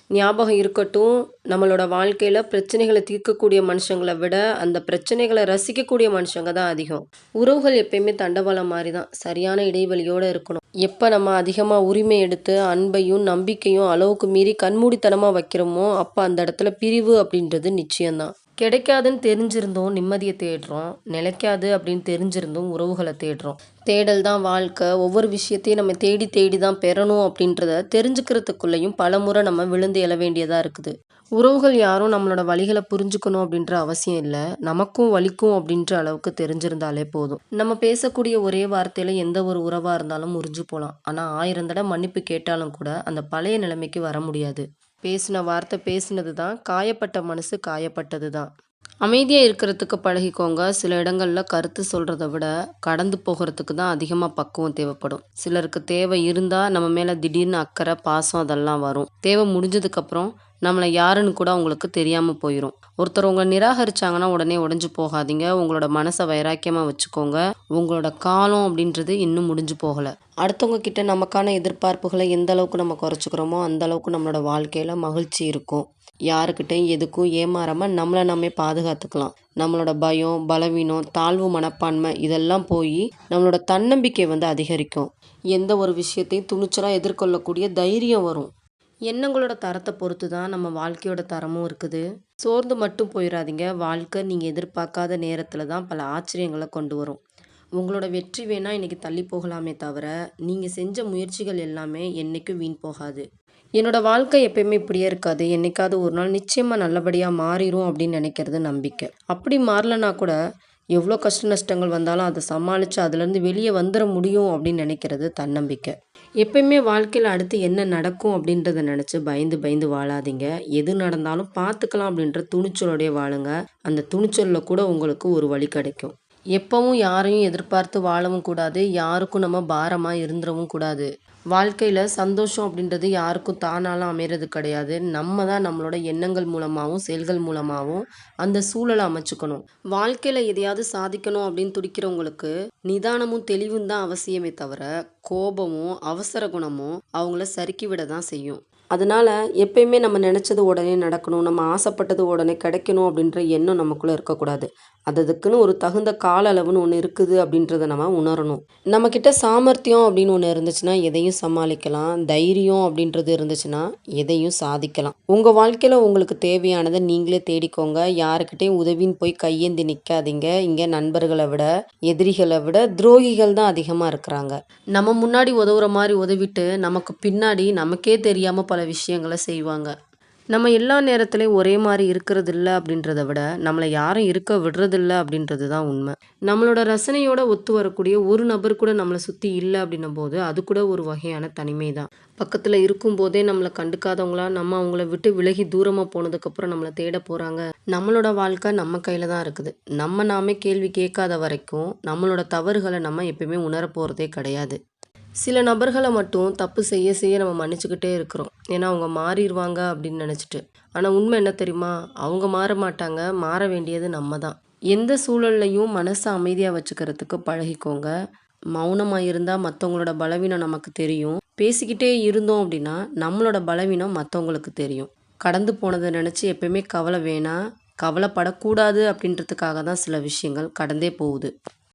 ஞாபகம் இருக்கட்டும், நம்மளோட வாழ்க்கையில பிரச்சனைகள தீர்க்கக்கூடிய மனுஷங்கள விட, அந்த பிரச்சனைகள ரசிக்கக்கூடிய மனுஷங்க தான் அதிகம். உறவுகள் எப்பயுமே தண்டவாளம் மாரி தான். சரியான இடைவெளியோட இருக்கணும். எப்ப நம்ம அதிகமா உரிமை எடுத்து அன்பையும், நம்பிக்கையும் அளவுக்கு மீறி கண்மூடித்தனமா வைக்கிறோமோ, அப்ப அந்த இடத்துல பிரிவு அப்படின்றது நிச்சயம் தான். கிடைக்காதுன்னு தெரிஞ்சிருந்தும் நிம்மதிய தேடுறோம். நிலைக்காது அப்படின்னு தெரிஞ்சிருந்தும் உறவுகள தேடுறோம். தேடல் தான் வாழ்க்கை. ஒவ்வொரு விஷயத்தையும் நம்ம தேடி தேடி தான் பெறணும் அப்படின்றத தெரிஞ்சுக்கிறதுக்குள்ளேயும் பலமுறை நம்ம விழுந்து எழ வேண்டியதா இருக்குது. உறவுகள் யாரும் நம்மளோட வலிகள புரிஞ்சுக்கணும் அப்படின்ற அவசியம் இல்ல. நமக்கும் வலிக்கும் அப்படின்ற அளவுக்கு தெரிஞ்சிருந்தாலே போதும். நம்ம பேசக்கூடிய ஒரே வார்த்தையில எந்த ஒரு உறவா இருந்தாலும் முறிஞ்சு போலாம். ஆனா 1000 தடவ மன்னிப்பு கேட்டாலும் கூட அந்த பழைய நிலைமைக்கு வர முடியாது. பேசின வார்த்தை பேசினது தான், காயப்பட்ட மனசு காயப்பட்டது தான். அமைதியா இருக்கிறதுக்கு பழகிக்கோங்க. சில இடங்கள்ல கருத்து சொல்றத விட, கடந்து போகுறதுக்கு தான் அதிகமா பக்குவம் தேவைப்படும். சிலருக்கு தேவை இருந்தா, நம்ம மேல திடீர்னு அக்கறை, பாசம் அதெல்லாம் வரும். தேவை முடிஞ்சதுக்கப்புறம், நம்மள யாருன்னு கூட அவங்களுக்கு தெரியாம போயிரும். ஒருத்தர் உங்கள நிராகரிச்சாங்கன்னா, உடனே உடைஞ்சு போகாதீங்க. உங்களோட மனச வைராக்கியமா வச்சுக்கோங்க. உங்களோட காலம் அப்படின்றது இன்னும் முடிஞ்சு போகல. அடுத்தவங்க கிட்ட நமக்கான எதிர்பார்ப்புகள எந்த அளவுக்கு நம்ம குறைச்சுக்கிறோமோ, அந்த அளவுக்கு நம்மளோட வாழ்க்கையில மகிழ்ச்சி இருக்கும். யாருக்கிட்டயும் எதுக்கும் ஏமாறாம நம்மள நாமே பாதுகாத்துக்கலாம். நம்மளோட பயம், பலவீனம், தாழ்வு மனப்பான்மை இதெல்லாம் போயி, நம்மளோட தன்னம்பிக்கை அதிகரிக்கும். எந்த ஒரு விஷயத்தையும் துணிச்சலா எதிர்கொள்ளக்கூடிய தைரியம் வரும். எண்ணங்களோட தரத்த பொறுத்து தான் நம்ம வாழ்க்கையோட தரமும் இருக்குது. சோர்ந்து மட்டும் போயிறாதீங்க. வாழ்க்கை நீங்க எதிர்பார்க்காத நேரத்துல தான் பல ஆச்சரியங்கள கொண்டு வரும். உங்களோட வெற்றி வேணா இன்னைக்கு தள்ளி போகலாமே தவிர, நீங்க செஞ்ச முயற்சிகள் எல்லாமே என்னைக்கும் வீண் போகாது. என்னோட வாழ்க்கை எப்பயுமே இப்படியே இருக்காது. என்னைக்காவது ஒரு நாள் நிச்சயமா நல்லபடியா மாறிரும் அப்படின்னு நினைக்கிறது நம்பிக்கை. அப்படி மாறலனா கூட, எவ்வளோ கஷ்ட நஷ்டங்கள் வந்தாலும் அத சமாளிச்சு அதுலேருந்து வெளிய வந்துர முடியும் அப்படின்னு நினைக்கிறது தன்னம்பிக்கை. எப்பயுமே வாழ்க்கையில அடுத்து என்ன நடக்கும் அப்படின்றத நினைச்சு பயந்து பயந்து வாழாதீங்க. எது நடந்தாலும் பார்த்துக்கலாம் அப்படின்ற துணிச்சலோடயே வாழுங்க. அந்த துணிச்சல்ல கூட உங்களுக்கு ஒரு வழி கிடைக்கும். எப்பவும் யாரையும் எதிர்பார்த்து வாழவும் கூடாது. யாருக்கும் நம்ம பாரமா இருந்துறவும் கூடாது. வாழ்க்கையில சந்தோஷம் அப்படின்றது யாருக்கும் தானாலாம் அமையறது கிடையாது. நம்ம தான் நம்மளோட எண்ணங்கள் மூலமாவும், செயல்கள் மூலமாவும் அந்த சூழல அமைச்சுக்கணும். வாழ்க்கையில எதையாவது சாதிக்கணும் அப்படின்னு துடிக்கிறவங்களுக்கு நிதானமும் தெளிவும் தான் அவசியமே தவிர, கோபமும், அவசர குணமும் அவங்கள சறுக்கி விட தான் செய்யும். அதனால எப்பயுமே நம்ம நினைச்சது உடனே நடக்கணும், நம்ம ஆசைப்பட்டது உடனே கிடைக்கணும் அப்படின்ற எண்ணம் நமக்குள்ள இருக்கக்கூடாது. அதுக்குன்னு ஒரு தகுந்த கால அளவுன்னு ஒண்ணு இருக்குது அப்படின்றத நம்ம உணரணும். நம்மகிட்ட சாமர்த்தியம் அப்படின்னு ஒண்ணு இருந்துச்சுன்னா, எதையும் சமாளிக்கலாம். தைரியம் அப்படின்றது இருந்துச்சுன்னா, எதையும் சாதிக்கலாம். உங்க வாழ்க்கையில உங்களுக்கு தேவையானத நீங்களே தேடிக்கோங்க. யாருக்கிட்டயும் உதவின்னு போய் கையேந்தி நிக்காதீங்க. இங்க நண்பர்கள விட, எதிரிகள விட துரோகிகள் தான் அதிகமா இருக்கிறாங்க. நம்ம முன்னாடி உதவுற மாரி உதவிட்டு, நமக்கு பின்னாடி நமக்கே தெரியாம பல விஷயங்கள செய்வாங்க. நம்ம எல்லா நேரத்துலயும் ஒரே மாரி இருக்கிறதில்ல அப்படின்றத விட, நம்மள யாரும் இருக்க விடுறதில்ல அப்படின்றது தான் உண்மை. நம்மளோட ரசனையோட ஒத்து வரக்கூடிய ஒரு நபர் கூட நம்மள சுத்தி இல்ல அப்படின்னும்போது, அது கூட ஒரு வகையான தனிமை தான். பக்கத்துல இருக்கும்போதே நம்மள கண்டுக்காதவங்களா, நம்ம அவங்கள விட்டு விலகி தூரமா போனதுக்கப்புறம் நம்மள தேட போறாங்க. நம்மளோட வாழ்க்கை நம்ம கையில தான் இருக்குது. நம்ம நாமே கேள்வி கேட்காத வரைக்கும், நம்மளோட தவறுகள நம்ம எப்பயுமே உணர போறதே கிடையாது. சில நபர்கள மட்டும் தப்பு செய்ய செய்ய நம்ம மன்னிச்சுக்கிட்டே இருக்கிறோம். ஏன்னா அவங்க மாறிருவாங்க அப்படின்னு நினைச்சிட்டு. ஆனா உண்மை என்ன தெரியுமா? அவங்க மாற மாட்டாங்க. மாற வேண்டியது நம்ம தான். எந்த சூழல்லையும் மனச அமைதியா வச்சுக்கிறதுக்கு பழகிக்கோங்க. மௌனமா இருந்தா மத்தவங்களோட பலவீனம் நமக்கு தெரியும். பேசிக்கிட்டே இருந்தோம் அப்படின்னா, நம்மளோட பலவீனம் மத்தவங்களுக்கு தெரியும். கடந்து போனத நினைச்சு எப்பயுமே கவலை வேணாம். கவலைப்படக்கூடாது அப்படின்றதுக்காக தான் சில விஷயங்கள் கடந்தே போகுது.